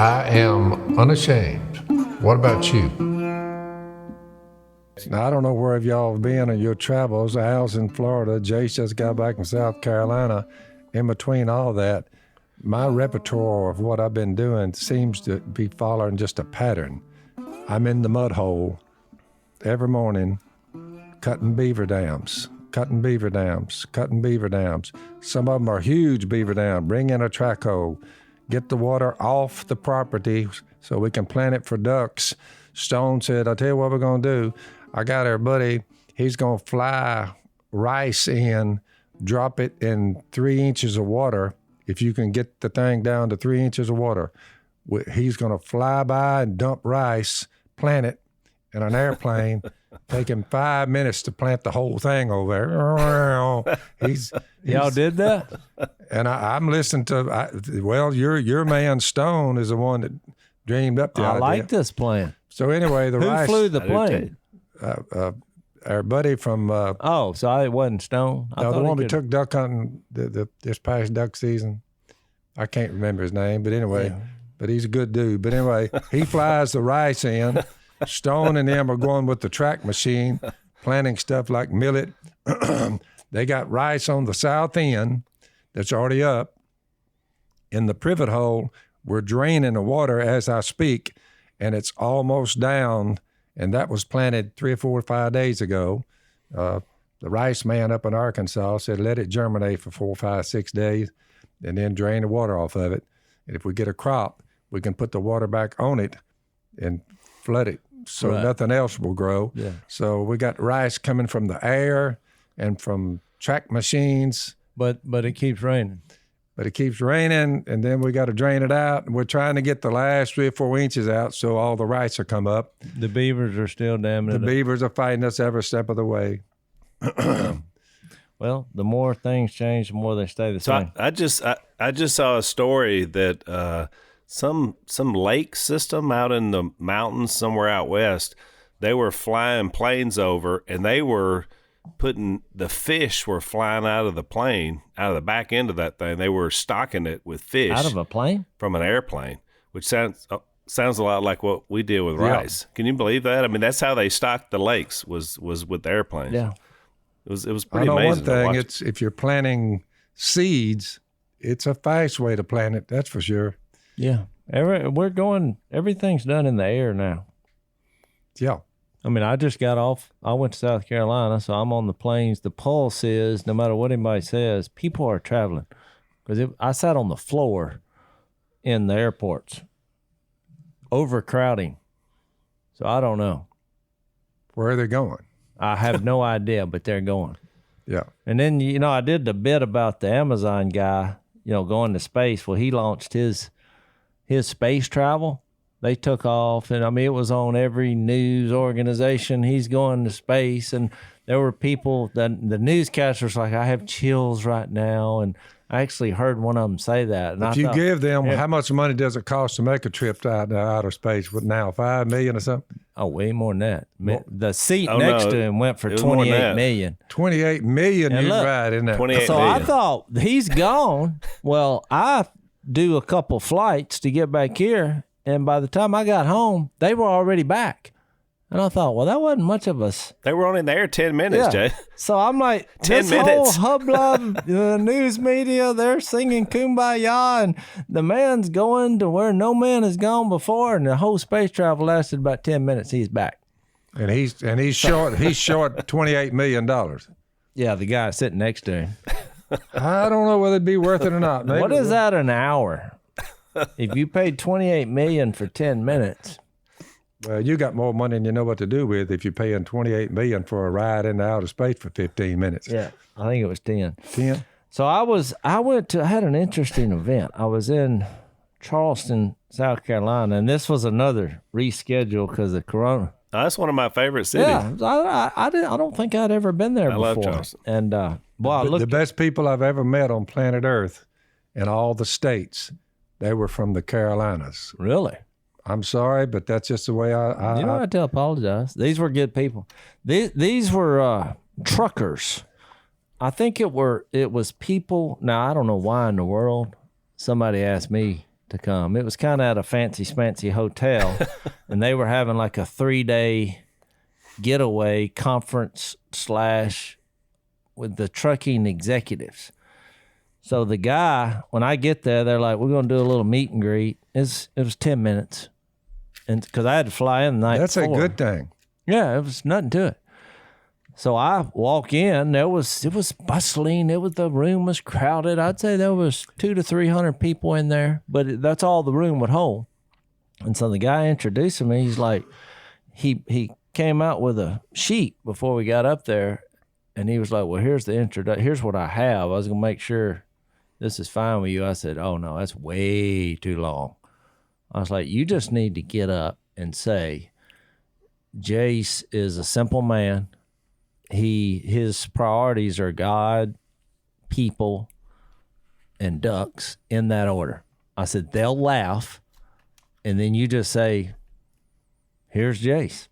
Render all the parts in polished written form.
I am unashamed. What about you? Now, I don't know where y'all have been in your travels. Al's in Florida. Jace just got back from South Carolina. In between all that, my repertoire of what I've been doing seems to be following just a pattern. I'm in the mud hole every morning, cutting beaver dams. Some of them are huge beaver dams. Bring in a track hoe, get the water off the property so we can plant it for ducks. Stone said, I'll tell you what we're going to do. I got our buddy, he's going to fly rice in, drop it in 3 inches of water. If you can get the thing down to 3 inches of water, he's going to fly by and dump rice, plant it in an airplane, take him 5 minutes to plant the whole thing over there. Y'all did that? And I'm listening to, your man Stone is the one that dreamed up the idea. I like this plan. So anyway, Who rice. flew the plane? Our buddy from. So it wasn't Stone? No, the one we took duck hunting this past duck season. I can't remember his name, but anyway, but he's a good dude. But anyway, he flies the rice in. Stone and them are going with the track machine, planting stuff like millet. They got rice on the south end that's already up. In the privet hole, we're draining the water as I speak, and it's almost down, and that was planted 3 or 4 or 5 days ago. The rice man up in Arkansas said let it germinate for 4, 5, 6 days, and then drain the water off of it. And if we get a crop, we can put the water back on it and flood it so nothing else will grow. Yeah. So we got rice coming from the air and from track machines. But it keeps raining. But it keeps raining, and then we got to drain it out. And we're trying to get the last 3 or 4 inches out so all the rice will come up. The beavers are still damming it up. The beavers are fighting us every step of the way. Well, the more things change, the more they stay the same. So I just saw a story that some lake system out in the mountains somewhere out west, they were flying planes over, and they were the fish were flying out of the plane, out of the back end of that thing. They were stocking it with fish. Out of a plane? From an airplane, which sounds a lot like what we deal with rice. Can you believe that? I mean, that's how they stocked the lakes was with airplanes. Yeah. It was pretty I know amazing. One thing, if you're planting seeds, it's a fast way to plant it, that's for sure. Yeah. Everything's done in the air now. Yeah. I mean, I just got off. I went to South Carolina, so I'm on the plains. The pulse is, no matter what anybody says, people are traveling. Because I sat on the floor in the airports, overcrowding. So I don't know. Where are they going? I have no idea, but they're going. Yeah. And then, I did the bit about the Amazon guy, going to space. Well, he launched his space travel. They took off, and it was on every news organization. He's going to space, and there were people that the newscasters like, I have chills right now, and I actually heard one of them say that. And if you give them, how much money does it cost to make a trip to outer space? What now, $5 million or something? Oh, way more than that. The seat next to him went for $28 million. $28 million you ride in that. So I thought he's gone. Well, I do a couple flights to get back here. And by the time I got home, they were already back. And I thought, well, that wasn't much of us. They were only there 10 minutes, Jay. So I'm like, 10 this minutes. whole hubbub, the news media, they're singing Kumbaya, and the man's going to where no man has gone before, and the whole space travel lasted about 10 minutes. He's back. And he's short $28 million. Yeah, the guy sitting next to him. I don't know whether it'd be worth it or not. Maybe what is that an hour? If you paid $28 million for 10 minutes. Well, you got more money than you know what to do with if you're paying $28 million for a ride into outer space for 15 minutes. Yeah, I think it was 10. 10? So I had an interesting event. I was in Charleston, South Carolina, and this was another reschedule because of Corona. That's one of my favorite cities. Yeah, I don't think I'd ever been there before. I love Charleston. And the best people I've ever met on planet Earth in all the states, they were from the Carolinas. Really? I'm sorry, but that's just the way I you don't have to apologize. These were good people. These were truckers. I think it was people. Now, I don't know why in the world. Somebody asked me to come. It was kind of at a fancy smancy hotel, and they were having like a 3-day getaway conference / with the trucking executives. So the guy, when I get there, they're like, we're going to do a little meet and greet. It was 10 minutes. And because I had to fly in the night That's before. a good thing. Yeah, it was nothing to it. So I walk in, it was bustling. The room was crowded. I'd say there was 200 to 300 people in there, but that's all the room would hold. And so the guy introducing me, he's like, he came out with a sheet before we got up there, and he was like, well, here's the introduction. Here's what I have. I was going to make sure this is fine with you. I said, oh, no, that's way too long. I was like, you just need to get up and say, Jace is a simple man. His priorities are God, people, and ducks in that order. I said, they'll laugh. And then you just say, here's Jace.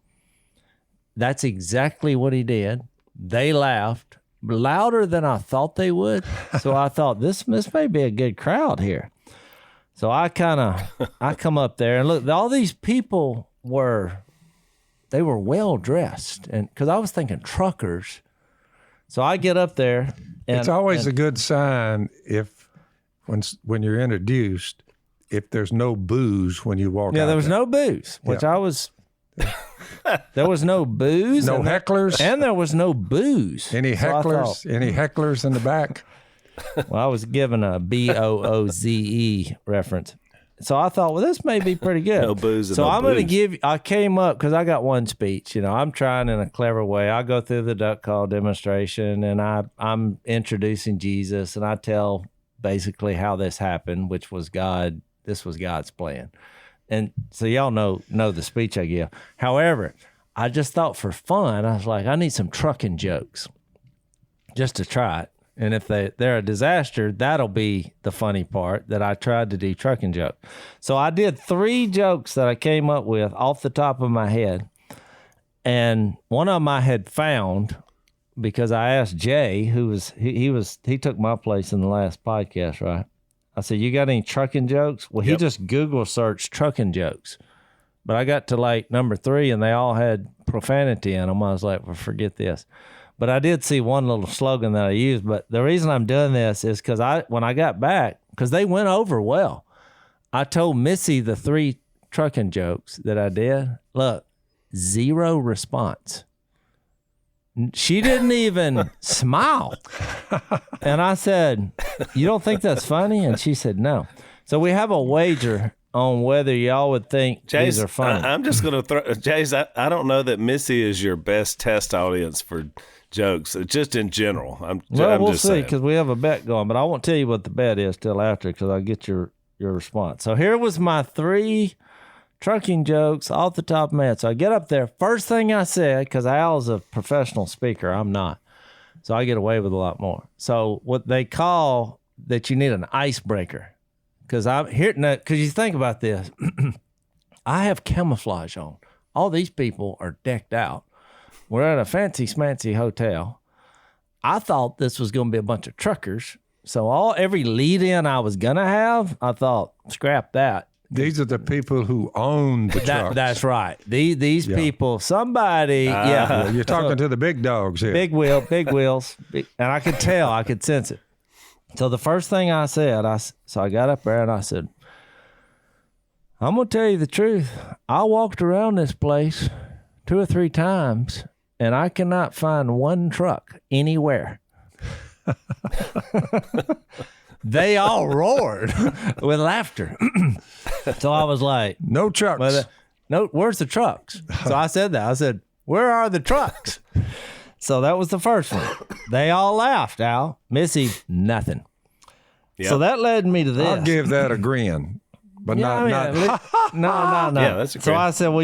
That's exactly what he did. They laughed louder than I thought they would. So I thought this may be a good crowd here. So I come up there and look, all these people were well dressed, and because I was thinking truckers. So I get up there, and It's always a good sign when you're introduced, if there's no booze when you walk out. Yeah, there was there. no booze, which Yeah. I was. There was no booze, No and hecklers. and there was no booze. Any So I hecklers? thought, Any hecklers in the back? well, I was given a BOOZE reference. So I thought, well, this may be pretty good. No booze and so no I'm going to booze. I came up because I got one speech. I'm trying in a clever way. I go through the duck call demonstration, and I'm introducing Jesus, and I tell basically how this happened, which was God. This was God's plan. And so y'all know the speech I give. However, I just thought for fun, I was like, I need some trucking jokes just to try it. And if they're a disaster, that'll be the funny part, that I tried to do trucking joke. So I did 3 jokes that I came up with off the top of my head. And one of them I had found because I asked Jay, he took my place in the last podcast, right? I said, you got any trucking jokes? Well, he just Google searched trucking jokes. But I got to like number 3 and they all had profanity in them. I was like, well, forget this. But I did see one little slogan that I used. But the reason I'm doing this is because when I got back, because they went over well, I told Missy the 3 trucking jokes that I did. Look, 0 response. She didn't even smile. And I said, you don't think that's funny? And she said, no. So we have a wager on whether y'all would think these are funny. I'm just going to throw, Jace, I don't know that Missy is your best test audience for jokes, just in general. We'll just see, saying. because we have a bet going, but I won't tell you what the bet is till after, because I'll get your response. So here was my 3 trucking jokes off the top of my head. So I get up there. First thing I said, because Al's a professional speaker, I'm not. So I get away with a lot more. So what they call that you need an icebreaker. Because I'm here now, because you think about this. I have camouflage on. All these people are decked out. We're at a fancy smancy hotel. I thought this was going to be a bunch of truckers. So every lead in I was going to have, I thought, scrap that. These are the people who own the trucks. That's right. These people, somebody, Yeah, you're talking to the big dogs here. big wheels, and I could tell, I could sense it. So the first thing I said, so I got up there and I said, I'm going to tell you the truth. I walked around this place 2 or 3 times, and I cannot find one truck anywhere. They all roared with laughter. So I was like, No trucks. no, where's the trucks? So I said that. I said, where are the trucks? So that was the first one. They all laughed, Al. Missy, nothing. Yep. So that led me to this. I'll give that a grin, but not. No. Yeah, that's a So great- I said, well,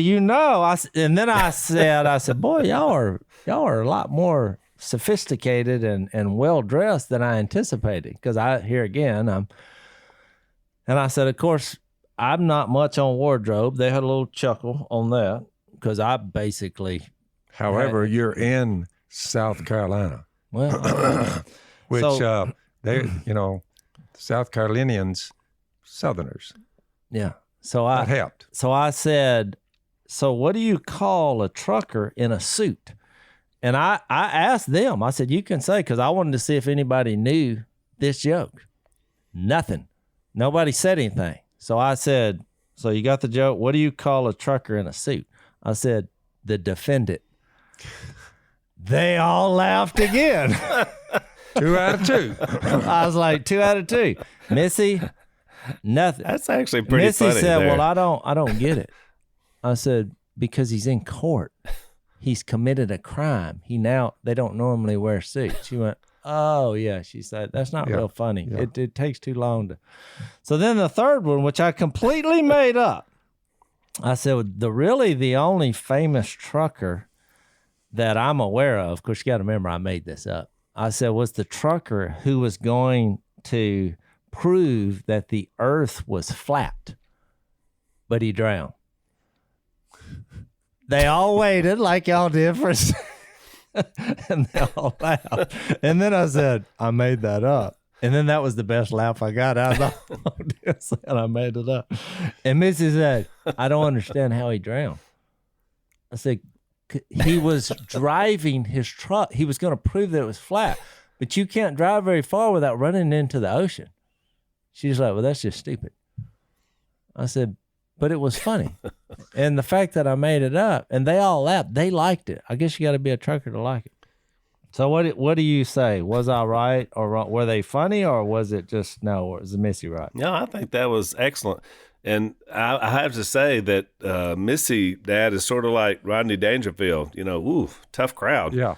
and then I said, boy, y'all are a lot more sophisticated and well dressed than I anticipated. Because and I said, of course, I'm not much on wardrobe. They had a little chuckle on that because I basically, However, you're in South Carolina, which So- they, South Carolinians, Southerners. Yeah. So That helped. So I said, so what do you call a trucker in a suit? And I asked them, I said, you can say, because I wanted to see if anybody knew this joke. Nothing. Nobody said anything. So I said, so you got the joke? What do you call a trucker in a suit? I said, the defendant. They all laughed again. 2 out of 2. I was like, 2 out of 2. Missy, nothing. That's actually pretty Missy funny. said, there. well, I don't get it. I said, because he's in court. He's committed a crime. They don't normally wear suits. She went, oh yeah. She said, that's not real funny. Yeah. It takes too long to. So then the third one, which I completely made up, I said, the only famous trucker that I'm aware of course you got to remember I made this up. I said, was the trucker who was going to prove that the earth was flat, but he drowned. They all waited like y'all did for and they all laughed. And then I said, I made that up. And then that was the best laugh I got out of the whole deal. And I made it up. And Missy said, I don't understand how he drowned. I said, he was driving his truck. He was going to prove that it was flat. But you can't drive very far without running into the ocean. She's like, well, that's just stupid. I said, but it was funny. And the fact that I made it up and they all laughed, they liked it. I guess you got to be a trucker to like it. So what do you say? Was I right or wrong? Were they funny or was it just, no, or was Missy right? No, I think that was excellent. And I have to say that Missy, Dad, is sort of like Rodney Dangerfield. Tough crowd. Yeah.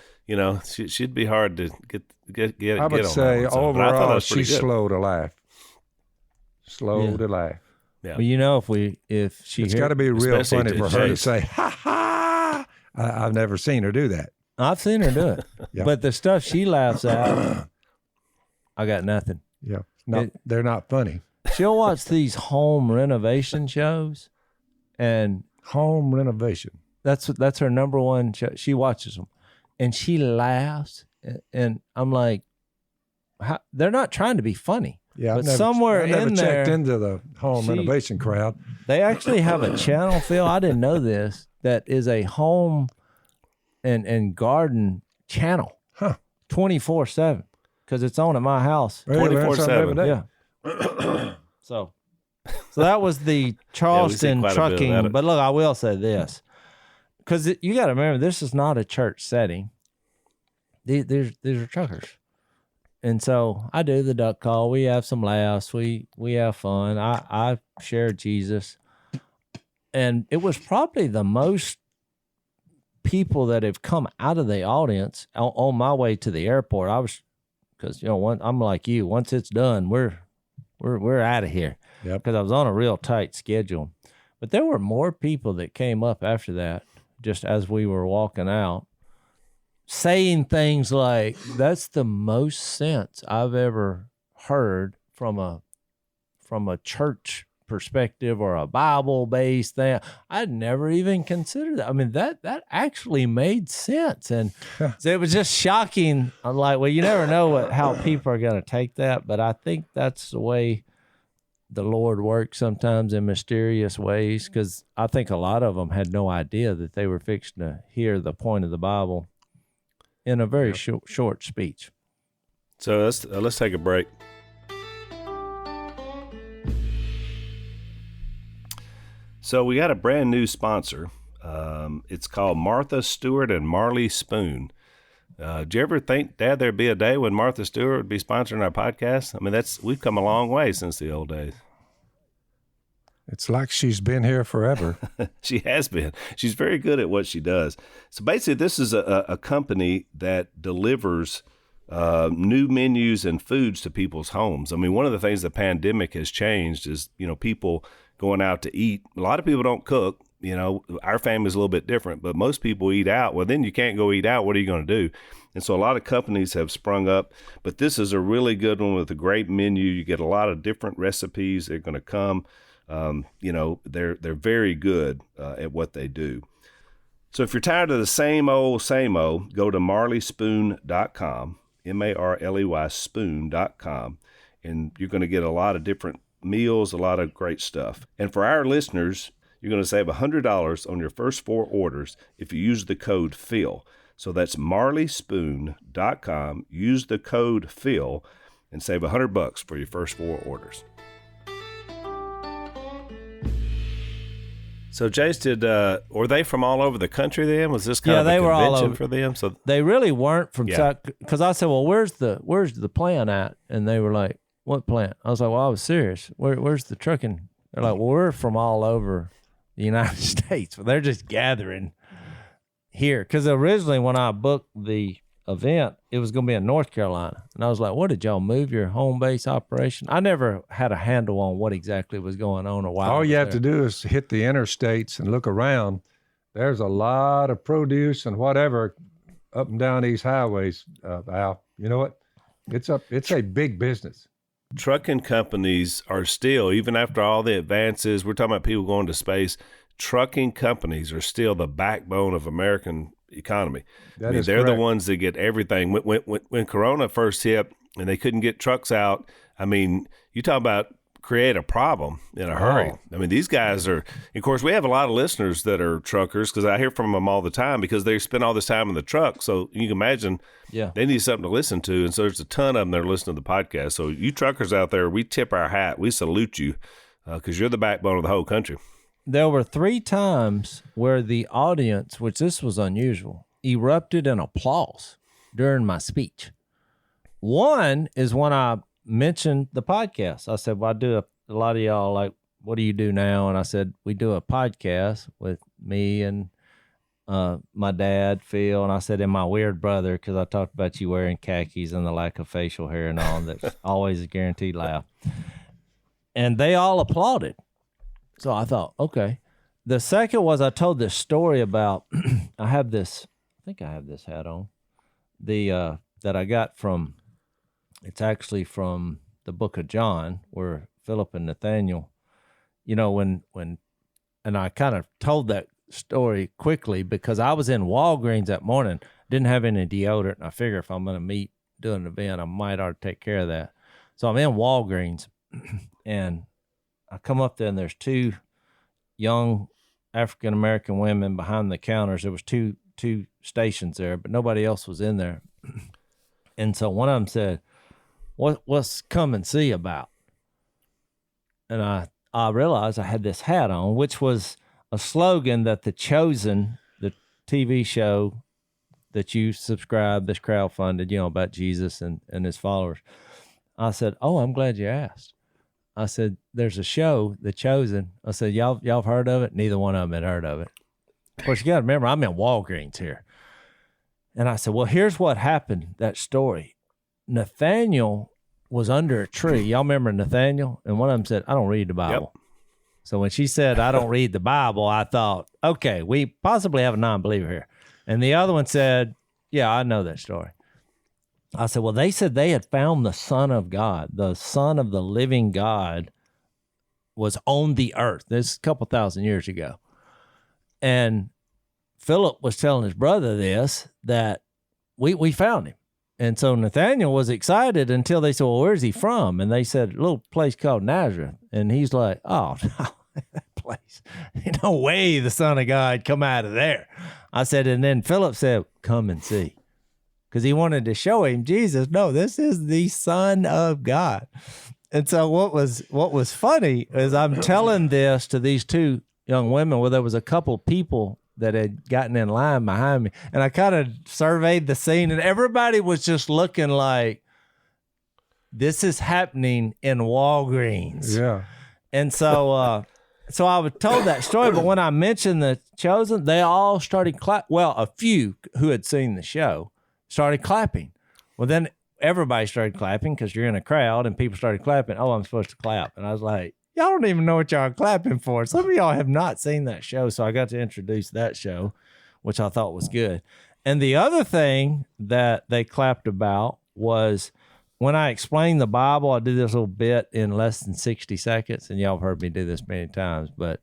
She'd be hard to get I would on say that one. But I thought that overall was pretty she's good. slow to laugh. Slow to laugh. Yeah. Well, if she, It's got to be real Especially funny to for her to Jace. say, ha ha. I've never seen her do that. I've seen her do it, Yeah. but the stuff she laughs at, I got nothing. Yeah. They're not funny. She'll watch these home renovation shows, and Home renovation. that's her number one show. She watches them, and she laughs, and I'm like, they're not trying to be funny. Yeah, but somewhere I never in checked there, into the home renovation crowd. they actually have a channel, Phil. I didn't know this. That is a home and garden channel, 24/7, because it's on at my house. Really, learn something every 24/7. day. Yeah. So that was the Charleston quite a bit of trucking. that. But look, I will say this, because you got to remember, this is not a church setting. These are truckers. And so I do the duck call. We have some laughs. We have fun. I share Jesus. And it was probably the most people that have come out of the audience on my way to the airport. I was, because I'm like you. Once it's done, we're out of here. Yep. Because I was on a real tight schedule. But there were more people that came up after that, just as we were walking out, saying things like, that's the most sense I've ever heard from a church perspective or a Bible-based thing. I'd never even considered that. I mean, that actually made sense. And so it was just shocking. I'm like, well, you never know how people are going to take that, but I think that's the way the Lord works sometimes in mysterious ways, because I think a lot of them had no idea that they were fixing to hear the point of the Bible in a very short speech. So let's take a break. So we got a brand new sponsor. It's called Martha Stewart and Marley Spoon. Did you ever think, Dad, there'd be a day when Martha Stewart would be sponsoring our podcast? I mean, we've come a long way since the old days. It's like she's been here forever. She has been. She's very good at what she does. So basically, this is a company that delivers new menus and foods to people's homes. I mean, one of the things the pandemic has changed is, people going out to eat. A lot of people don't cook. Our family's a little bit different, but most people eat out. Well, then you can't go eat out. What are you going to do? And so a lot of companies have sprung up, but this is a really good one with a great menu. You get a lot of different recipes. They're going to come. They're very good at what they do. So if you're tired of the same old, go to marleyspoon.com, MARLEY spoon.com, and you're going to get a lot of different meals, a lot of great stuff. And for our listeners, you're going to save $100 on your first 4 orders if you use the code PHIL. So that's marleyspoon.com. Use the code PHIL and save $100 for your first 4 orders. So, Jace, were they from all over the country then? Was this kind of a convention for them? So they really weren't from because I said, well, where's the plant at? And they were like, what plant? I was like, well, I was serious. Where's the trucking? They're like, well, we're from all over the United States. Well, they're just gathering here. Because originally when I booked the event, it was going to be in North Carolina. And I was like, what, did y'all move your home base operation? I never had a handle on what exactly was going on or why. All you have to do is hit the interstates and look around. There's a lot of produce and whatever up and down these highways, Al. You know what? It's a big business. Trucking companies are still, even after all the advances, we're talking about people going to space, trucking companies are still the backbone of American economy. They're correct. The ones that get everything. When Corona first hit and they couldn't get trucks out, I mean, you talk about create a problem in a hurry. I mean, these guys are, of course, we have a lot of listeners that are truckers because I hear from them all the time because they spend all this time in the truck. So you can imagine they need something to listen to. And so there's a ton of them that are listening to the podcast. So you truckers out there, we tip our hat. We salute you because you're the backbone of the whole country. There were 3 times where the audience, which this was unusual, erupted in applause during my speech. One is when I mentioned the podcast. I said, well, I do a lot of y'all like, what do you do now? And I said, we do a podcast with me and my dad, Phil. And I said, and my weird brother, because I talked about you wearing khakis and the lack of facial hair and all. That's always a guaranteed laugh. And they all applauded. So I thought, okay. The second was I told this story about, I think I have this hat on, that I got from, it's actually from the book of John, where Philip and Nathaniel, and I kind of told that story quickly because I was in Walgreens that morning, didn't have any deodorant, and I figure if I'm going to do an event, I might ought to take care of that. So I'm in Walgreens, and I come up there, and there's 2 young African-American women behind the counters. There was two stations there, but nobody else was in there. And so one of them said, what's come and see about? And I realized I had this hat on, which was a slogan that The Chosen, the TV show that you subscribed, that's crowdfunded, about Jesus and his followers. I said, oh, I'm glad you asked. I said, there's a show, The Chosen. I said, y'all have heard of it? Neither one of them had heard of it. Of course, you got to remember, I'm in Walgreens here. And I said, well, here's what happened, that story. Nathaniel was under a tree. Y'all remember Nathaniel? And one of them said, I don't read the Bible. Yep. So when she said, I don't read the Bible, I thought, okay, we possibly have a non-believer here. And the other one said, yeah, I know that story. I said, well, they said they had found the Son of God. The Son of the living God was on the earth. This is a couple thousand years ago. And Philip was telling his brother this, that we found him. And so Nathaniel was excited until they said, well, where's he from? And they said, a little place called Nazareth. And he's like, oh, no, that place. No way the Son of God come out of there. I said, and then Philip said, come and see. Because he wanted to show him Jesus. No, this is the Son of God. And so what was funny is I'm telling this to these 2 young women where there was a couple people that had gotten in line behind me. And I kind of surveyed the scene, and everybody was just looking like, this is happening in Walgreens. Yeah. And so so I was told that story, but when I mentioned The Chosen, they all started clapping. Well, a few who had seen the show started clapping. Well, then everybody started clapping because you're in a crowd, and people started clapping. Oh, I'm supposed to clap. And I was like, y'all don't even know what y'all are clapping for. Some of y'all have not seen that show, so I got to introduce that show, which I thought was good. And the other thing that they clapped about was when I explained the Bible. I did this little bit in less than 60 seconds, and y'all have heard me do this many times, but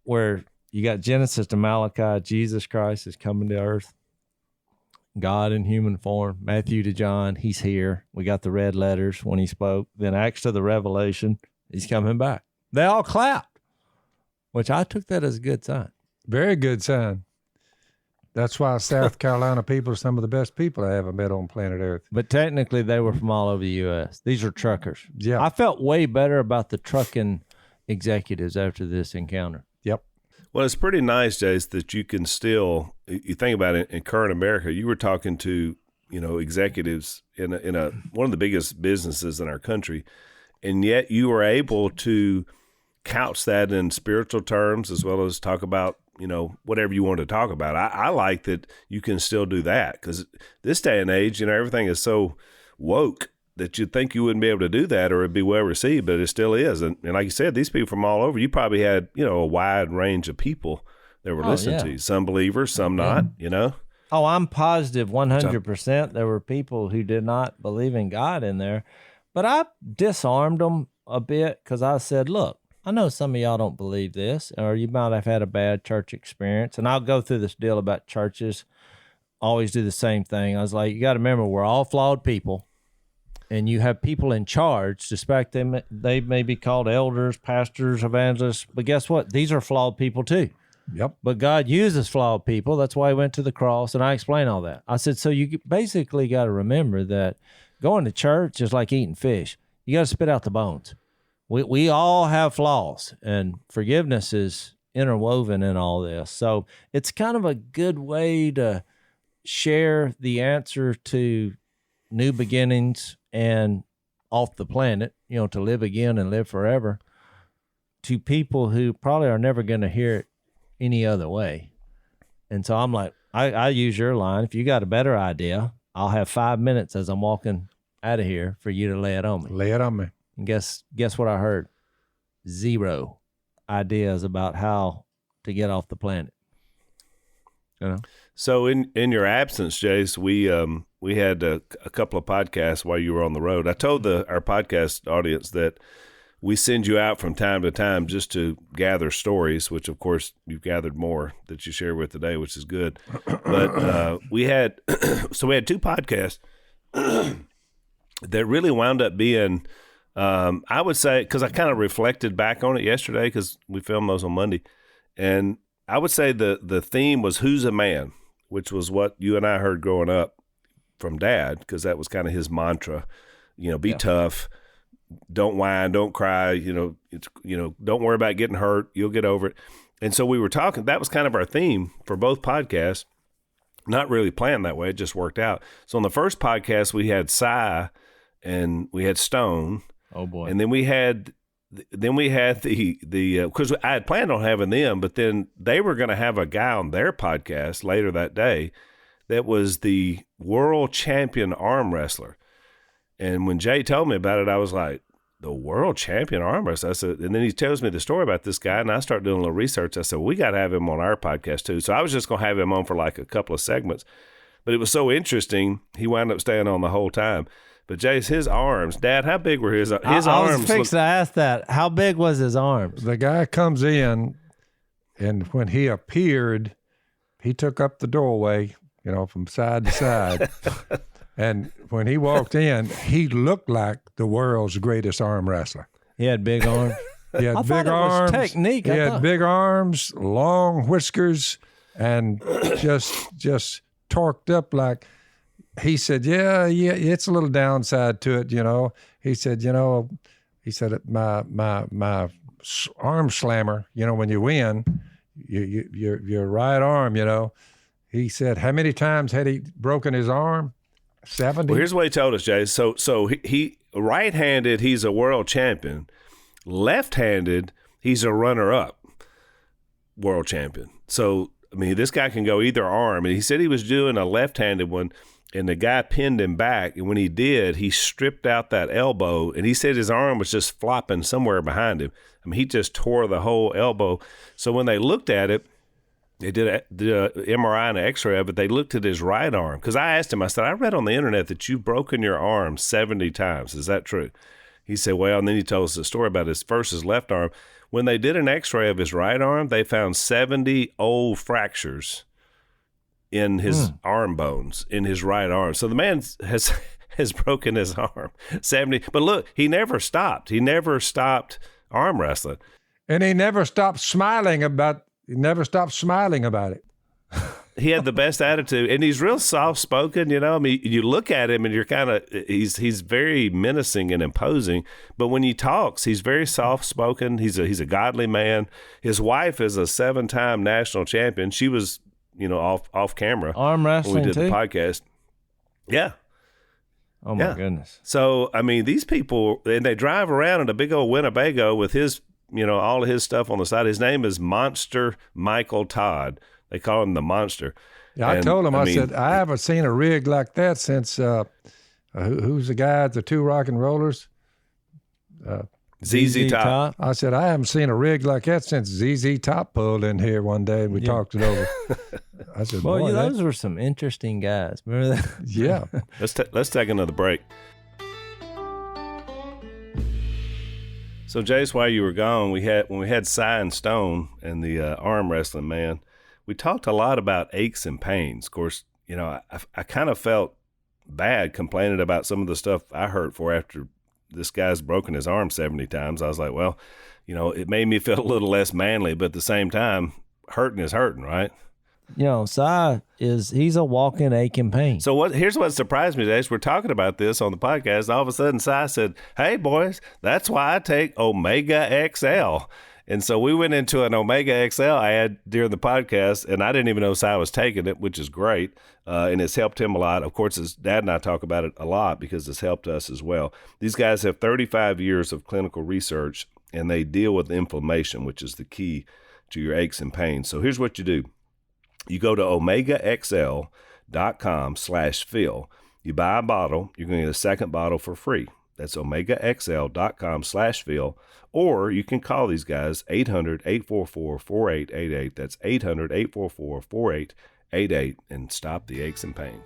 where you got Genesis to Malachi, Jesus Christ is coming to earth, God in human form. Matthew to John, he's here. We got the red letters when he spoke. Then Acts to the Revelation, He's coming back. They all clapped, which I took that as a good sign. Very good sign. That's why South Carolina people are some of the best people I ever met on planet Earth. But technically, they were from all over the U.S. These are truckers. Yeah. I felt way better about the trucking executives after this encounter. Yep. Well, it's pretty nice, Jace, that you can still, you think about it in current America, you were talking to, executives in one of the biggest businesses in our country, and yet you were able to couch that in spiritual terms as well as talk about, whatever you want to talk about. I like that you can still do that because this day and age, everything is so woke that you'd think you wouldn't be able to do that or it'd be well received, but it still is. And like you said, these people from all over, you probably had, a wide range of people that were listening to you. Some believers, some not, Oh, I'm positive 100% there were people who did not believe in God in there. But I disarmed them a bit because I said, look, I know some of y'all don't believe this, or you might have had a bad church experience. And I'll go through this deal about churches always do the same thing. I was like, you got to remember, we're all flawed people. And you have people in charge, despite them, they may be called elders, pastors, evangelists. But guess what? These are flawed people too. Yep. But God uses flawed people. That's why he went to the cross. And I explained all that. I said, so you basically got to remember that going to church is like eating fish. You got to spit out the bones. We all have flaws, and forgiveness is interwoven in all this. So it's kind of a good way to share the answer to new beginnings and off the planet, to live again and live forever, to people who probably are never going to hear it any other way. And so I'm like, I use your line. If you got a better idea, I'll have 5 minutes as I'm walking out of here for you to lay it on me. Lay it on me. And guess what I heard? 0 ideas about how to get off the planet. So in your absence, Jace, we had a couple of podcasts while you were on the road. I told our podcast audience that we send you out from time to time just to gather stories, which of course you've gathered more that you share with today, which is good. But we had 2 podcasts that really wound up being, I would say, because I kind of reflected back on it yesterday because we filmed those on Monday, and I would say the theme was "Who's a Man," which was what you and I heard growing up from Dad, because that was kind of his mantra. Be tough, don't whine, don't cry. Don't worry about getting hurt. You'll get over it. And so we were talking. That was kind of our theme for both podcasts. Not really planned that way. It just worked out. So on the first podcast, we had Cy and we had Stone. Oh boy! And then we had the because I had planned on having them, but then they were going to have a guy on their podcast later that day that was the world champion arm wrestler. And when Jay told me about it, I was like, the world champion arm wrestler? I said, and then he tells me the story about this guy, and I started doing a little research. I said, we got to have him on our podcast too. So I was just going to have him on for like a couple of segments, but it was so interesting. He wound up staying on the whole time. But Jace, his arms, Dad, how big were his arms? I was fixing to ask that. How big was his arms? The guy comes in, and when he appeared, he took up the doorway, from side to side. And when he walked in, he looked like the world's greatest arm wrestler. He had big arms. He had big arms. Technique. He had big arms, long whiskers, and just torqued up like. He said, yeah, it's a little downside to it, He said, my arm slammer, when you win, your right arm, He said, how many times had he broken his arm? 70. Well, here's what he told us, Jay. So he right-handed, he's a world champion. Left-handed, he's a runner-up world champion. So, this guy can go either arm. And he said he was doing a left-handed one, and the guy pinned him back. And when he did, he stripped out that elbow, and he said his arm was just flopping somewhere behind him. He just tore the whole elbow. So when they looked at it, they did a MRI and an X-ray of it. They looked at his right arm. Because I asked him, I said, I read on the internet that you've broken your arm 70 times. Is that true? He said, well, and then he told us a story about his left arm. When they did an X-ray of his right arm, they found 70 old fractures in his arm bones, in his right arm. So the man has has broken his arm. 70. But look, he never stopped. He never stopped arm wrestling. And he never stopped smiling about it. He had the best attitude, and he's real soft-spoken, you know. I mean, you look at him, and you're kind of he's very menacing and imposing. But when he talks, he's very soft-spoken. He's a godly man. His wife is a 7-time national champion. She was, you know, off camera Arm wrestling when we did too? the podcast. Yeah. Oh my Yeah. goodness. So I mean, these people, and they drive around in a big old Winnebago with his, you know, all of his stuff on the side. His name is Monster Michael Todd. They call him the Monster. Yeah, I told him, I said, I haven't seen a rig like that since, who's the guy at the two rock and rollers? ZZ Top. I said, I haven't seen a rig like that since ZZ Top pulled in here one day and we talked it over. I said, Well, boy, those were some interesting guys. Remember that? yeah. Let's take another break. So, Jace, while you were gone, when we had Cy and Stone and the arm wrestling man, we talked a lot about aches and pains. Of course, you know, I kind of felt bad complaining about some of the stuff I hurt for after this guy's broken his arm 70 times. I was like, well, you know, it made me feel a little less manly, but at the same time, hurting is hurting, right? You know, he's a walking ache and pain. So here's what surprised me, Jace. We're talking about this on the podcast. All of a sudden, Cy said, hey, boys, that's why I take Omega XL. And so we went into an Omega XL ad during the podcast, and I didn't even know Cy was taking it, which is great. And it's helped him a lot. Of course, his dad and I talk about it a lot because it's helped us as well. These guys have 35 years of clinical research, and they deal with inflammation, which is the key to your aches and pains. So here's what you do. You go to omegaxl.com/Phil. You buy a bottle, you're going to get a second bottle for free. That's omegaxl.com/Phil. Or you can call these guys 800-844-4888. That's 800-844-4888 and stop the aches and pains.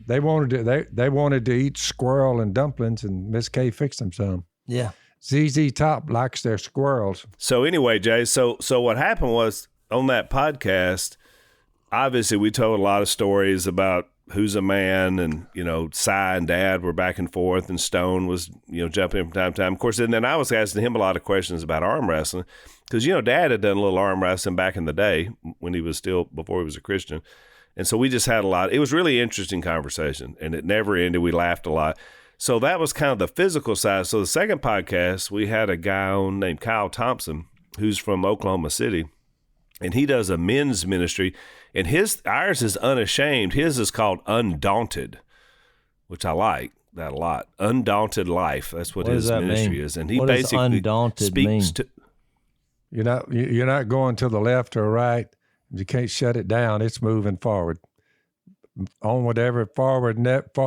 They wanted to eat squirrel and dumplings, and Miss K fixed them some. Yeah. ZZ Top likes their squirrels. So anyway, Jay, so what happened was on that podcast, obviously we told a lot of stories about who's a man, and, you know, Cy and Dad were back and forth, and Stone was, you know, jumping in from time to time. Of course, and then I was asking him a lot of questions about arm wrestling because, you know, Dad had done a little arm wrestling back in the day when he was before he was a Christian. And so we just had it was really interesting conversation, and it never ended. We laughed a lot. So that was kind of the physical side. So the second podcast, we had a guy on named Kyle Thompson, who's from Oklahoma City, and he does a men's ministry, and ours is unashamed. His is called Undaunted, which I like that a lot. Undaunted Life. That's what his ministry is. And he basically Undaunted speaks to. You're not going to the left or right. You can't shut it down. It's moving forward. Onward, ever forward,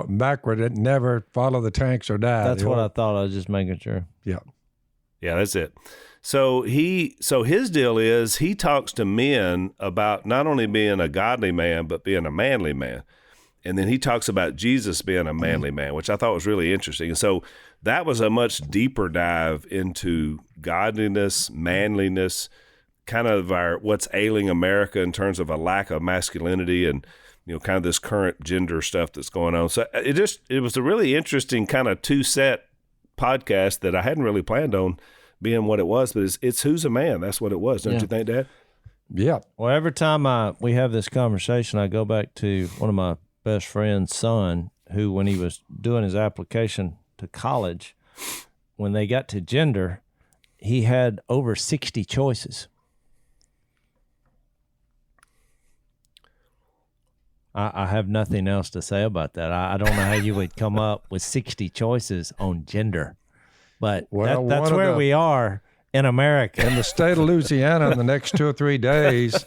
backward. It never follow the tanks or die. That's what I thought. I was just making sure. Yeah. Yeah, that's it. So his deal is he talks to men about not only being a godly man, but being a manly man. And then he talks about Jesus being a manly man, which I thought was really interesting. And so that was a much deeper dive into godliness, manliness, kind of what's ailing America in terms of a lack of masculinity and, you know, kind of this current gender stuff that's going on. So it was a really interesting kind of two-set podcast that I hadn't really planned on being what it was, but it's Who's a Man? That's what it was, don't you think, Dad? Yeah. Well, every time we have this conversation, I go back to one of my best friend's son, who, when he was doing his application to college, when they got to gender, he had over 60 choices. I have nothing else to say about that. I don't know how you would come up with 60 choices on gender, but that's where we are in America. In the state of Louisiana, in the next 2 or 3 days,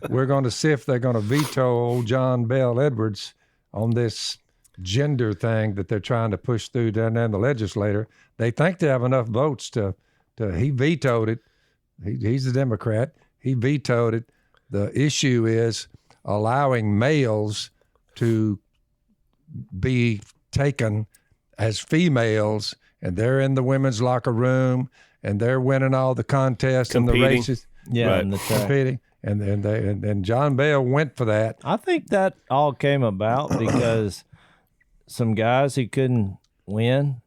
we're going to see if they're going to veto old John Bell Edwards on this gender thing that they're trying to push through down there in the legislature. They think they have enough votes to he vetoed it. He's a Democrat. He vetoed it. The issue is allowing males to be taken as females, and they're in the women's locker room, and they're winning all the contests and the races. Yeah, right. and the track. Competing. and John Bell went for that. I think that all came about because some guys who couldn't win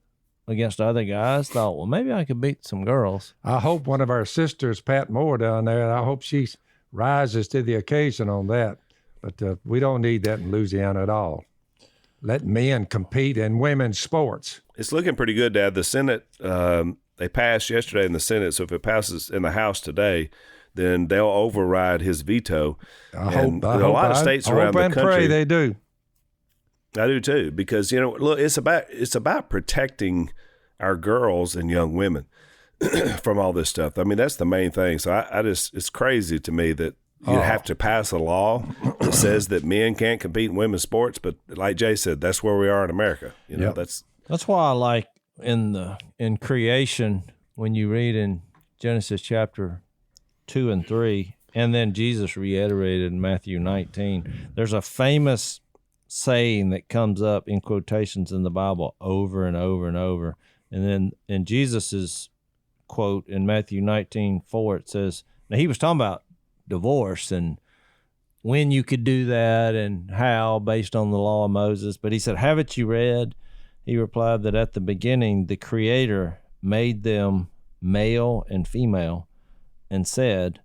against other guys thought, well, maybe I could beat some girls. I hope one of our sisters, Pat Moore down there, I hope she rises to the occasion on that. But we don't need that in Louisiana at all. Let men compete in women's sports. It's looking pretty good, Dad. The Senate, they passed yesterday in the Senate, so if it passes in the House today, then they'll override his veto. I hope a lot of states around the country. Pray they do. I do too, because look, it's about protecting our girls and young women from all this stuff. I mean, that's the main thing. So it's crazy to me that you have to pass a law that says that men can't compete in women's sports. But like Jay said, that's where we are in America. That's why I like in creation when you read in Genesis chapter 2 and 3, and then Jesus reiterated in Matthew 19. There's a famous saying that comes up in quotations in the Bible over and over and over. And then in Jesus's quote in Matthew 19:4, it says, now he was talking about divorce and when you could do that and how based on the law of Moses. But he said, haven't you read? He replied that at the beginning, the Creator made them male and female and said,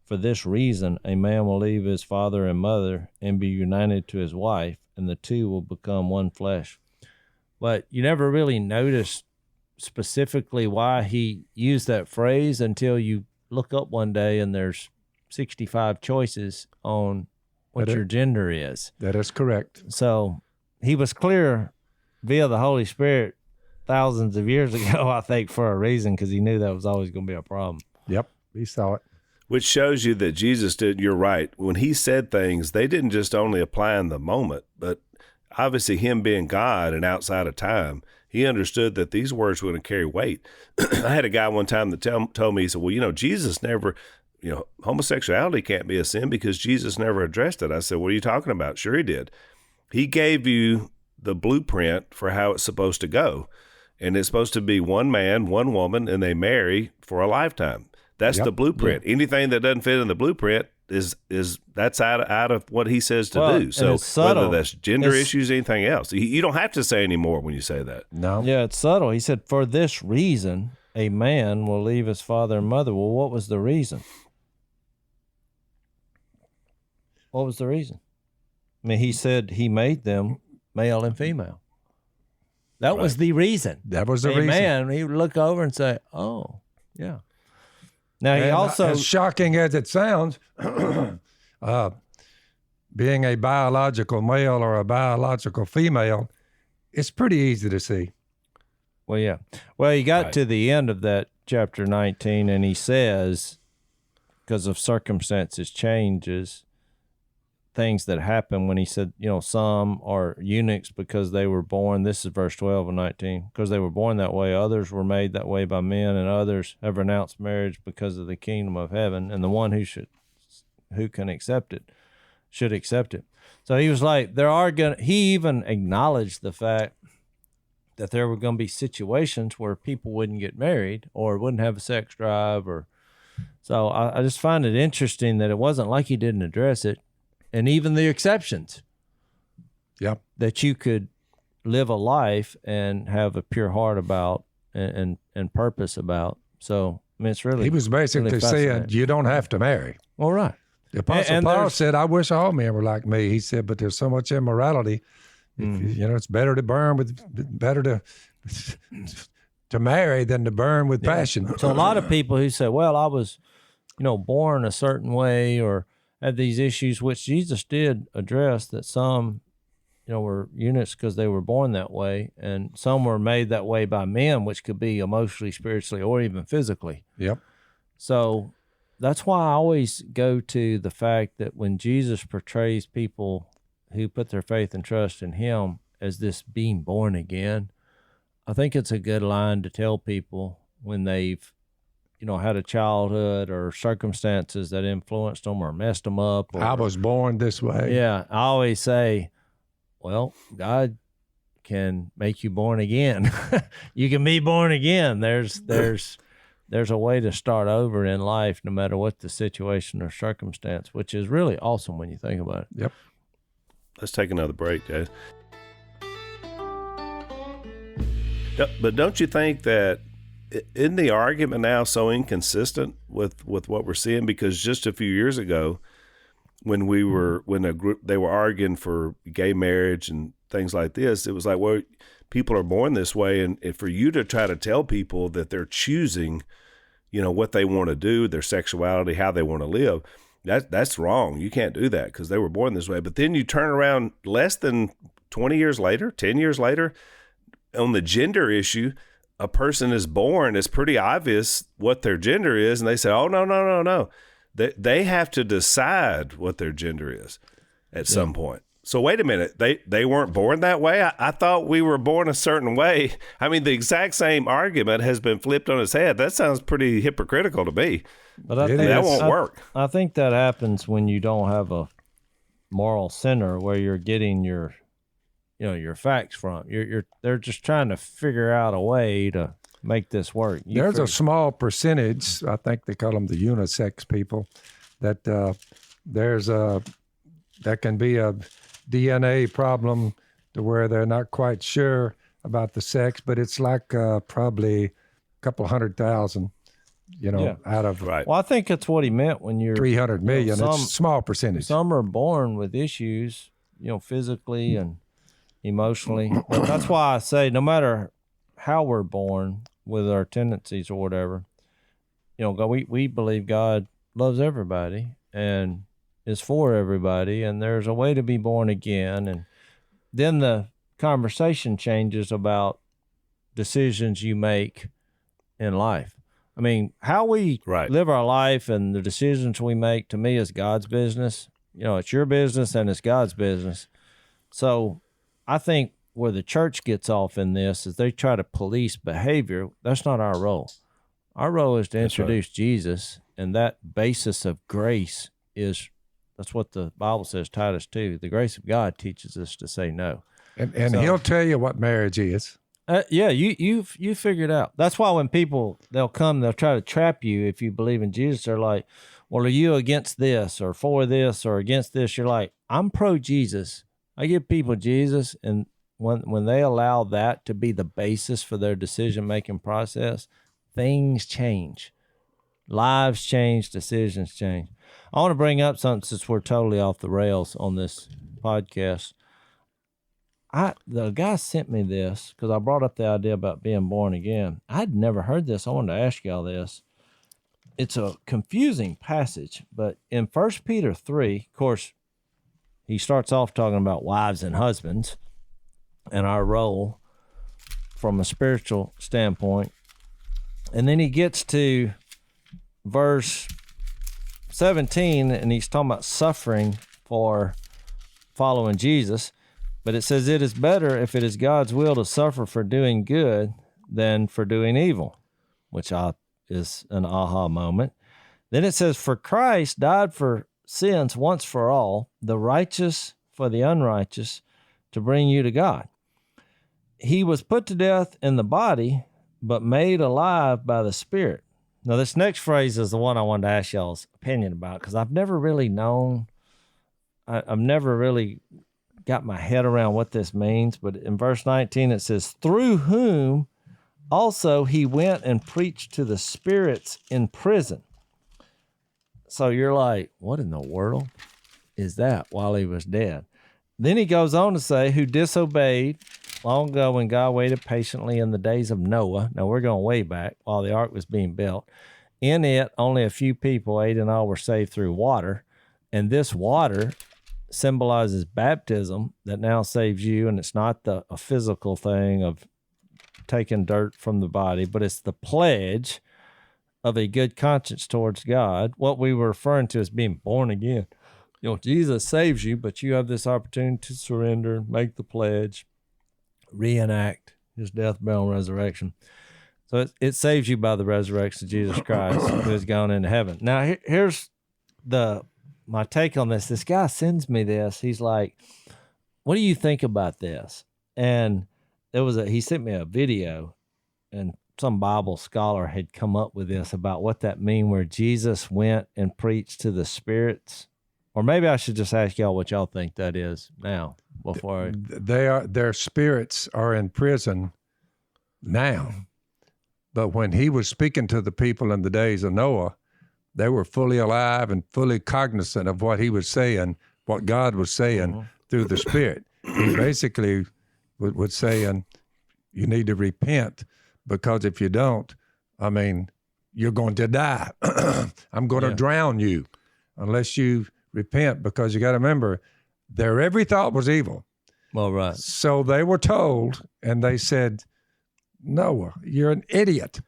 for this reason, a man will leave his father and mother and be united to his wife, and the two will become one flesh. But you never really noticed specifically why he used that phrase until you look up one day and there's 65 choices on what your gender is. That is correct. So he was clear via the Holy Spirit thousands of years ago, I think, for a reason, because he knew that was always going to be a problem. Yep, he saw it. Which shows you that Jesus did, you're right. When he said things, they didn't just only apply in the moment, but obviously him being God and outside of time, he understood that these words were going to carry weight. I had a guy one time that told me, he said, well, Jesus never, homosexuality can't be a sin because Jesus never addressed it. I said, what are you talking about? Sure he did. He gave you the blueprint for how it's supposed to go. And it's supposed to be one man, one woman, and they marry for a lifetime. That's the blueprint. Yeah. Anything that doesn't fit in the blueprint is that's out of what he says to do. So whether that's gender issues, anything else, you don't have to say any more when you say that. No. Yeah, it's subtle. He said, for this reason, a man will leave his father and mother. Well, what was the reason? What was the reason? I mean, he said he made them male and female. That was the reason. That was the reason. Man, he would look over and say, oh, yeah. Now, he also, as shocking as it sounds, being a biological male or a biological female, it's pretty easy to see. Well, yeah. Well, he got to the end of that chapter 19, and he says, because of circumstances changes, things that happen when he said, some are eunuchs because they were born, this is verse 12 and 19, because they were born that way. Others were made that way by men, and others have renounced marriage because of the kingdom of heaven. And the one who can accept it should accept it. So he was like, he even acknowledged the fact that there were going to be situations where people wouldn't get married or wouldn't have a sex drive. So I just find it interesting that it wasn't like he didn't address it. And even the exceptions. Yep. That you could live a life and have a pure heart about and purpose about. So, I mean, it's really. He was basically really saying, you don't have to marry. All right. The Apostle Paul said, I wish all men were like me. He said, but there's so much immorality. It's better to to marry than to burn with passion. So a lot of people who say, well, I was, born a certain way or had these issues, which Jesus did address, that some, were eunuchs because they were born that way, and some were made that way by men, which could be emotionally, spiritually, or even physically. Yep. So that's why I always go to the fact that when Jesus portrays people who put their faith and trust in him as this being born again, I think it's a good line to tell people when they've had a childhood or circumstances that influenced them or messed them up. I was born this way. Yeah. I always say, well, God can make you born again. You can be born again. There's there's a way to start over in life no matter what the situation or circumstance, which is really awesome when you think about it. Yep. Let's take another break, guys. But don't you think that isn't the argument now so inconsistent with what we're seeing? Because just a few years ago, when a group, they were arguing for gay marriage and things like this, it was like, well, people are born this way, and for you to try to tell people that they're choosing, what they want to do, their sexuality, how they want to live, that's wrong. You can't do that because they were born this way. But then you turn around less than 20 years later, 10 years later, on the gender issue, a person is born, it's pretty obvious what their gender is, and they say, oh, no. They have to decide what their gender is at some point. So wait a minute, they weren't born that way? I thought we were born a certain way. I mean, the exact same argument has been flipped on its head. That sounds pretty hypocritical to me. But I think that won't work. I think that happens when you don't have a moral center where you're getting your facts from. They're just trying to figure out a way to make this work. There's a small percentage, I think they call them the unisex people, that that can be a DNA problem to where they're not quite sure about the sex, but it's like probably a couple 100,000, out of right. Well, I think that's what he meant when you're 300 million. It's a small percentage. Some are born with issues, physically and emotionally. But that's why I say no matter how we're born with our tendencies or whatever, we believe God loves everybody and is for everybody, and there's a way to be born again. And then the conversation changes about decisions you make in life. I mean, how we live our life and the decisions we make, to me, is God's business. It's your business and it's God's business. So I think where the church gets off in this is they try to police behavior. That's not our role. Our role is to introduce Jesus, and that basis of grace that's what the Bible says, Titus 2. The grace of God teaches us to say no. And he'll tell you what marriage is. You figure it out. That's why when people, they'll try to trap you if you believe in Jesus. They're like, well, are you against this or for this or against this? You're like, I'm pro-Jesus. I give people Jesus, and when they allow that to be the basis for their decision-making process, things change. Lives change, decisions change. I want to bring up something since we're totally off the rails on this podcast. The guy sent me this because I brought up the idea about being born again. I'd never heard this. I wanted to ask y'all this. It's a confusing passage, but in 1 Peter 3, of course, he starts off talking about wives and husbands and our role from a spiritual standpoint. And then he gets to verse 17, and he's talking about suffering for following Jesus. But it says, it is better if it is God's will to suffer for doing good than for doing evil, which is an aha moment. Then it says, for Christ died for sins once for all, the righteous for the unrighteous, to bring you to God. He was put to death in the body, but made alive by the Spirit. Now, this next phrase is the one I wanted to ask y'all's opinion about, because I've never really known, I've never really got my head around what this means. But in verse 19, it says, through whom also he went and preached to the spirits in prison. So you're like, what in the world is that while he was dead? Then he goes on to say, who disobeyed long ago when God waited patiently in the days of Noah. Now we're going way back while the ark was being built. In it, only a few people, 8 in all, were saved through water. And this water symbolizes baptism that now saves you. And it's not a physical thing of taking dirt from the body, but it's the pledge of a good conscience towards God. What we were referring to as being born again. Jesus saves you, but you have this opportunity to surrender, make the pledge, reenact his death, burial, and resurrection. So it saves you by the resurrection of Jesus Christ, who has gone into heaven. Now, here's my take on this. This guy sends me this. He's like, what do you think about this? And he sent me a video and some Bible scholar had come up with this about what that mean, where Jesus went and preached to the spirits. Or maybe I should just ask y'all what y'all think that is now before their spirits are in prison now. But when he was speaking to the people in the days of Noah, they were fully alive and fully cognizant of what he was saying, what God was saying through the Spirit. He basically was saying, you need to repent, because if you don't, I mean, you're going to die. I'm going to drown you unless you repent, because you got to remember, their every thought was evil. Well, right. So they were told, and they said, Noah, you're an idiot.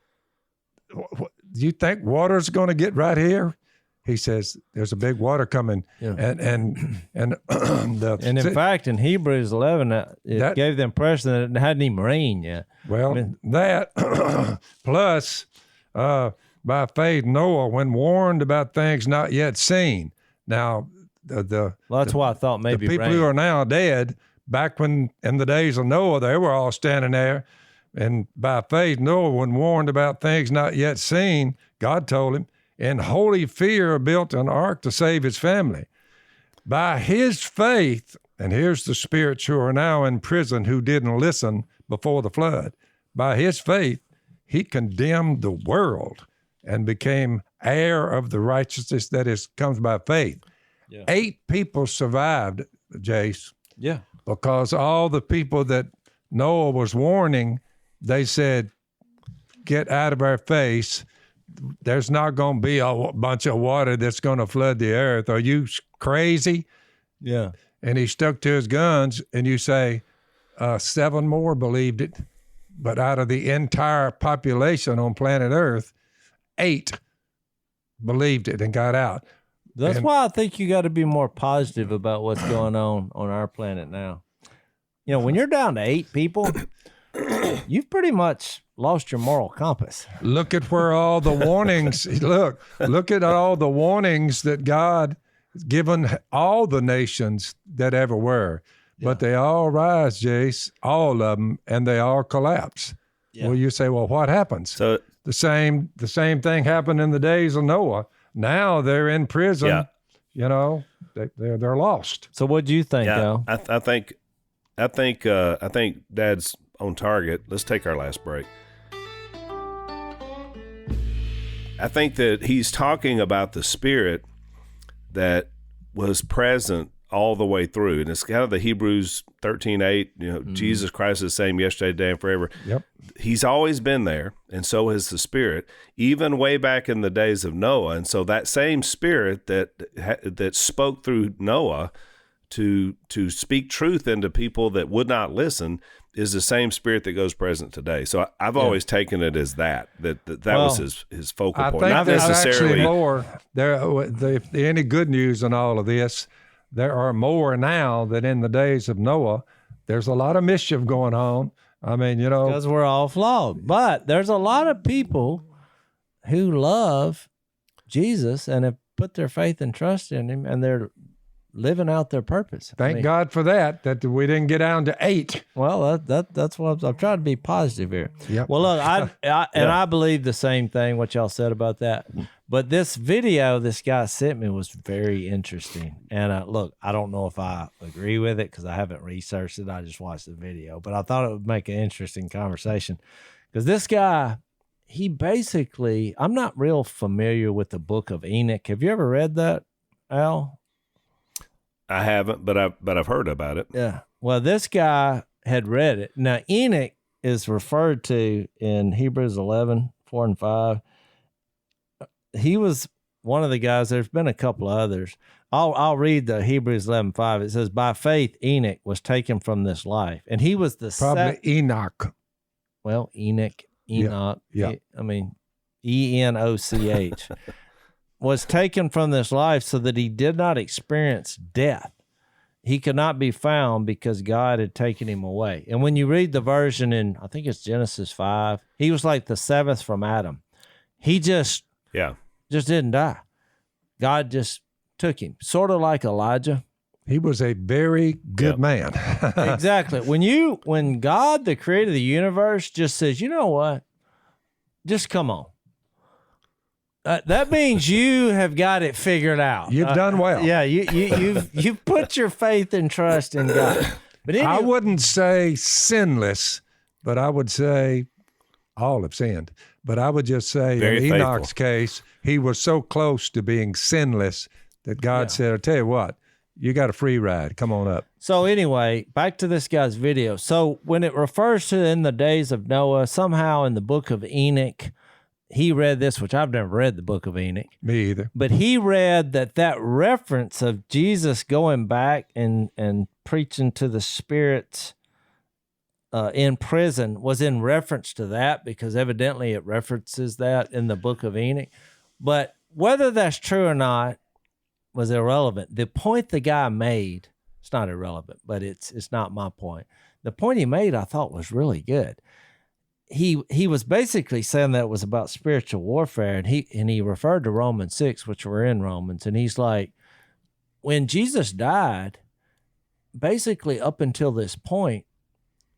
Do you think water's going to get right here? He says, there's a big water coming. Yeah. And in fact, in Hebrews 11, it gave the impression that it hadn't even rained yet. Well, that plus by faith, Noah, when warned about things not yet seen. Now, that's why I thought maybe the people who are now dead, back when in the days of Noah, they were all standing there. And by faith, Noah, when warned about things not yet seen, God told him, in holy fear built an ark to save his family. By his faith, and here's the spirits who are now in prison who didn't listen before the flood. By his faith, he condemned the world and became heir of the righteousness that comes by faith. Yeah. 8 people survived, Jace. Yeah. Because all the people that Noah was warning, they said, get out of our face. There's not going to be a bunch of water that's going to flood the earth. Are you crazy? Yeah. And he stuck to his guns, and you say 7 more believed it. But out of the entire population on planet Earth, 8 believed it and got out. That's why I think you got to be more positive about what's going on our planet now. You know, when you're down to 8 people, you've pretty much lost your moral compass. Look at where all the warnings, look at all the warnings that God has given all the nations that ever were. Yeah. But they all rise, Jace, all of them, and they all collapse. Yeah. Well, you say, well, what happens? So the same thing happened in the days of Noah. Now they're in prison. Yeah. You know, they're lost. So what do you think, Al? I think Dad's on target. Let's take our last break. I think that he's talking about the Spirit that was present all the way through. And it's kind of the Hebrews 13:8, you know, Jesus Christ is the same yesterday, today, and forever. Yep. He's always been there, and so has the Spirit, even way back in the days of Noah. And so that same Spirit that spoke through Noah to speak truth into people that would not listen is the same Spirit that goes present today. So I've always taken it as that was his focal point. I think not there's necessarily actually more. If any good news in all of this, there are more now than in the days of Noah. There's a lot of mischief going on. I mean, you know. Because we're all flawed. But there's a lot of people who love Jesus and have put their faith and trust in him, and they're living out their purpose. Thank God for that we didn't get down to 8. Well, that's what I'm trying to be positive here. Yep. Well, look, I believe the same thing, what y'all said about that. But this video this guy sent me was very interesting. And look, I don't know if I agree with it because I haven't researched it. I just watched the video. But I thought it would make an interesting conversation. Because this guy, he basically, I'm not real familiar with the book of Enoch. Have you ever read that, Al? I haven't, but I've heard about it. Yeah. Well, this guy had read it. Now, Enoch is referred to in Hebrews 11:4 and 5. He was one of the guys. There's been a couple of others. I'll read the Hebrews 11:5. It says, by faith, Enoch was taken from this life. And he was the Enoch. Well, Enoch. Yeah. I mean, Enoch. was taken from this life so that he did not experience death. He could not be found because God had taken him away. And when you read the version in, I think it's Genesis 5, he was like the 7th from Adam. He just didn't die. God just took him, sort of like Elijah. He was a very good man. Exactly. When God, the creator of the universe, just says, you know what? Just come on. That means you have got it figured out. You've done well. Yeah, you've put your faith and trust in God. But I wouldn't say sinless, but I would say all have sinned. But I would just say Very in Enoch's faithful. case, he was so close to being sinless that God said, I'll tell you what, you got a free ride. Come on up. So anyway, back to this guy's video. So when it refers to in the days of Noah, somehow in the book of Enoch, he read this, which I've never read the book of Enoch. Me either. But he read that reference of Jesus going back and preaching to the spirits in prison was in reference to that, because evidently it references that in the book of Enoch. But whether that's true or not was irrelevant. The point the guy made, it's not irrelevant, but it's not my point. The point he made, I thought, was really good. He was basically saying that it was about spiritual warfare, and he referred to Romans 6, which we're in Romans, and he's like, when Jesus died, basically up until this point,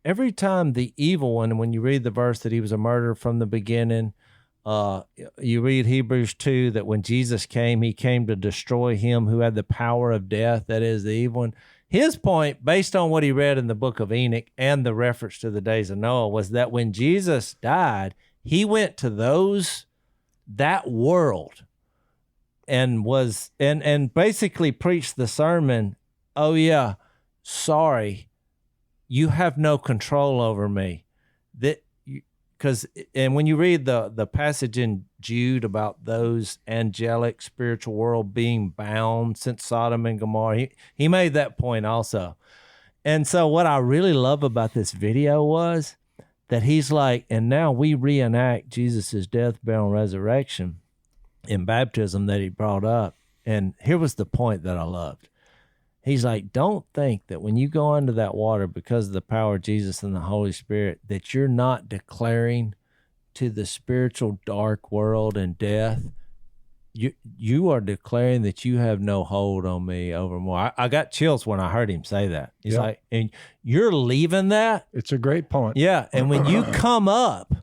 every time the evil one, and when you read the verse that he was a murderer from the beginning, you read Hebrews 2, that when Jesus came, he came to destroy him who had the power of death, that is the evil one. His point, based on what he read in the book of Enoch and the reference to the days of Noah, was that when Jesus died, he went to that world and basically preached the sermon, oh yeah, sorry, you have no control over me. And when you read the passage in Jude about those angelic spiritual world being bound since Sodom and Gomorrah, he made that point also. And so what I really love about this video was that he's like, and now we reenact Jesus's death, burial, and resurrection in baptism that he brought up. And here was the point that I loved. He's like, don't think that when you go under that water because of the power of Jesus and the Holy Spirit, that you're not declaring to the spiritual dark world and death, you are declaring that you have no hold on me over more. I got chills when I heard him say that. He's like, and you're leaving that? It's a great point. Yeah, and when you come up,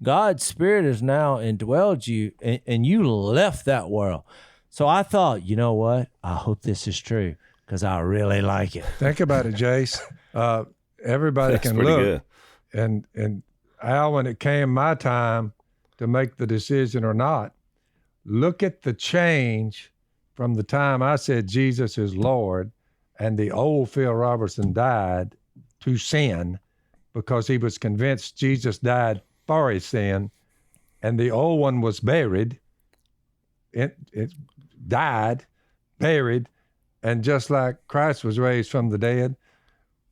God's Spirit has now indwelled you, and you left that world. So I thought, you know what? I hope this is true, because I really like it. Think about it, Jace. Everybody That's can pretty look. good. And Al, when it came my time to make the decision or not, look at the change from the time I said Jesus is Lord and the old Phil Robertson died to sin because he was convinced Jesus died for his sin, and the old one was buried. It died, buried, and just like Christ was raised from the dead,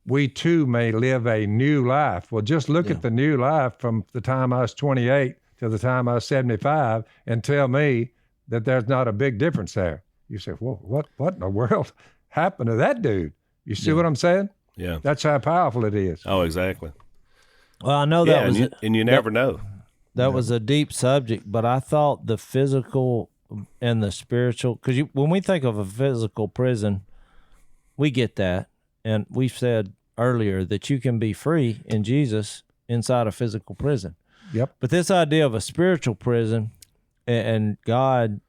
we too may live a new life. Well, just look at the new life from the time I was 28 to the time I was 75 and tell me that there's not a big difference there. You say, well, what in the world happened to that dude? You see what I'm saying? Yeah. That's how powerful it is. Oh, exactly. Well, I know that was and you never know. that was a deep subject, but I thought the physical and the spiritual, because when we think of a physical prison, we get that. And we've said earlier that you can be free in Jesus inside a physical prison. Yep. But this idea of a spiritual prison and God,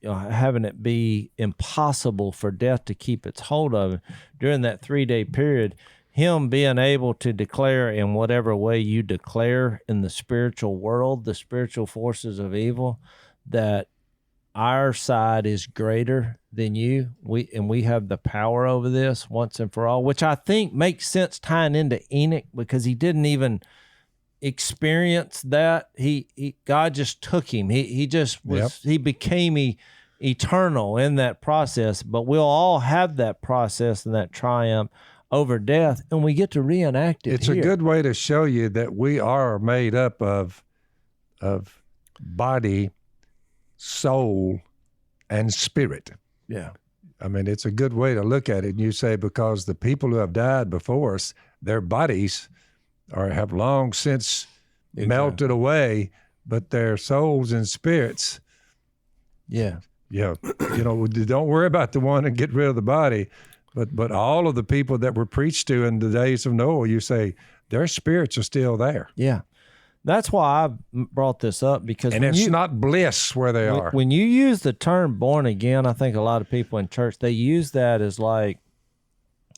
having it be impossible for death to keep its hold of him during that 3-day period, him being able to declare in whatever way you declare in the spiritual world, the spiritual forces of evil, that our side is greater than you. We have the power over this once and for all, which I think makes sense tying into Enoch, because he didn't even experience that. God just took him. He just was. He became eternal in that process. But we'll all have that process and that triumph over death, and we get to reenact it. It's here. a good way to show you that we are made up of body, soul, and spirit. Yeah. I mean, it's a good way to look at it. And you say, because the people who have died before us, their bodies have long since melted away, but their souls and spirits. Yeah. Yeah. Don't worry about the one and get rid of the body. But all of the people that were preached to in the days of Noah, you say, their spirits are still there. Yeah. That's why I brought this up, because And it's not bliss where they are. When you use the term born again, I think a lot of people in church, they use that as like,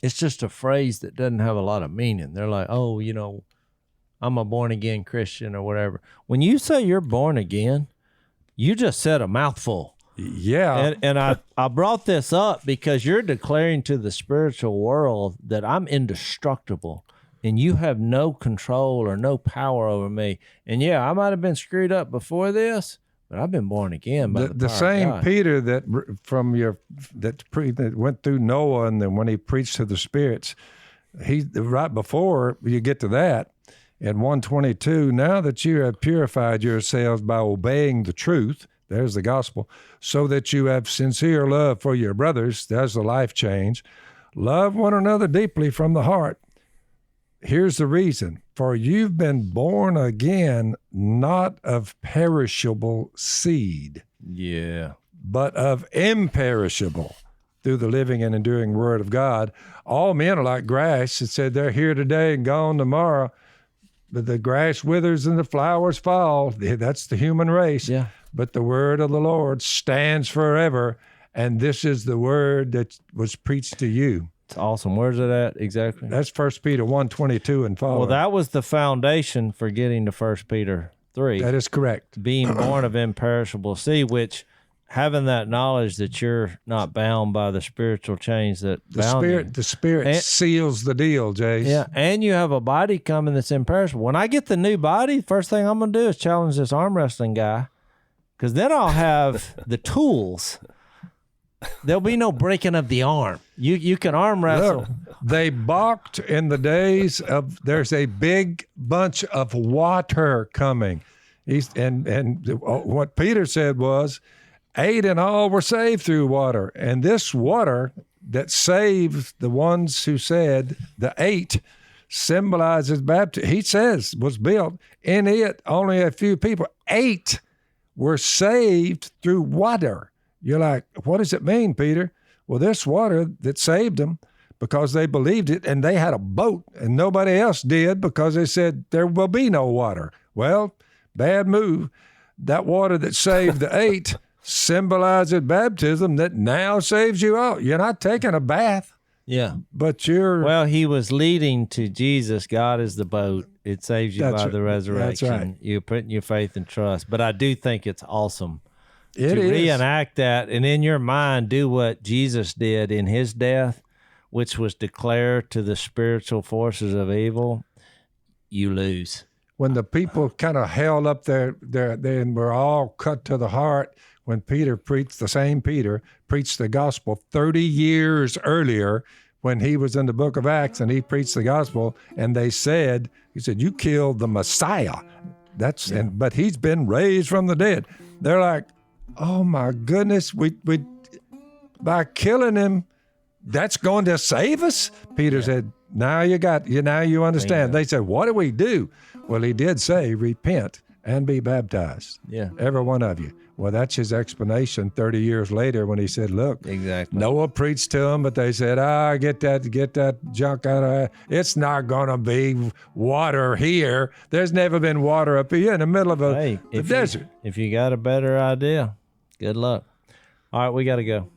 it's just a phrase that doesn't have a lot of meaning. They're like, oh, you know, I'm a born again Christian or whatever. When you say you're born again, you just said a mouthful. Yeah. And I brought this up because you're declaring to the spiritual world that I'm indestructible and you have no control or no power over me. And yeah, I might have been screwed up before this, but I've been born again by the power same of God. Peter that went through Noah, and then when he preached to the spirits, he right before you get to that, in 122, now that you have purified yourselves by obeying the truth, there's the gospel, so that you have sincere love for your brothers, there's the life change, love one another deeply from the heart. Here's the reason. For you've been born again, not of perishable seed, Yeah. but of imperishable, through the living and enduring word of God. All men are like grass. It said they're here today and gone tomorrow, but the grass withers and the flowers fall. That's the human race. Yeah. But the word of the Lord stands forever, and this is the word that was preached to you. It's awesome. Where's it at exactly? That's 1 Peter 1:22 and following. Well, that was the foundation for getting to 1 Peter 3. That is correct. Being born of imperishable seed, which having that knowledge that you're not bound by the spiritual chains that bound you. The Spirit seals the deal, Jace. Yeah, and you have a body coming that's imperishable. When I get the new body, first thing I'm going to do is challenge this arm wrestling guy, because then I'll have the tools. There'll be no breaking of the arm. You can arm wrestle. Look, they balked in the days of, there's a big bunch of water coming. And what Peter said was, 8 in all were saved through water. And this water that saved the ones who said, the 8 symbolizes baptism. He says was built. In it, only a few people, 8 were saved through water. You're like, what does it mean, Peter? Well, this water that saved them because they believed it, and they had a boat, and nobody else did because they said there will be no water. Well, bad move. That water that saved the 8 symbolizes baptism that now saves you all. You're not taking a bath. Yeah. But you're... Well, he was leading to Jesus. God is the boat. It saves you by the resurrection. That's right. You're putting your faith and trust. But I do think it's awesome It to is. reenact that, and in your mind do what Jesus did in his death, which was declare to the spiritual forces of evil, you lose. When the people kind of held up their and were all cut to the heart, when Peter preached, the same Peter preached the gospel 30 years earlier when he was in the book of Acts, and he preached the gospel, and he said, you killed the Messiah. But he's been raised from the dead. They're like, oh my goodness, we by killing him, that's going to save us? Peter said, now you understand. They said, what do we do? Well, he did say, repent and be baptized. Yeah. Every one of you. Well, that's his explanation 30 years later when he said, look, Exactly. Noah preached to him, but they said, get that junk out of here. It's not going to be water here. There's never been water up here in the middle of the desert. If you got a better idea, good luck. All right, we got to go.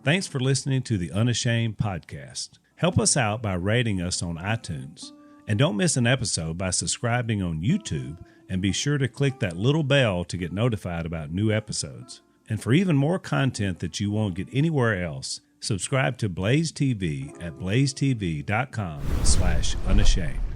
Thanks for listening to the Unashamed Podcast. Help us out by rating us on iTunes. And don't miss an episode by subscribing on YouTube, and be sure to click that little bell to get notified about new episodes. And for even more content that you won't get anywhere else, subscribe to Blaze TV at blazetv.com/unashamed.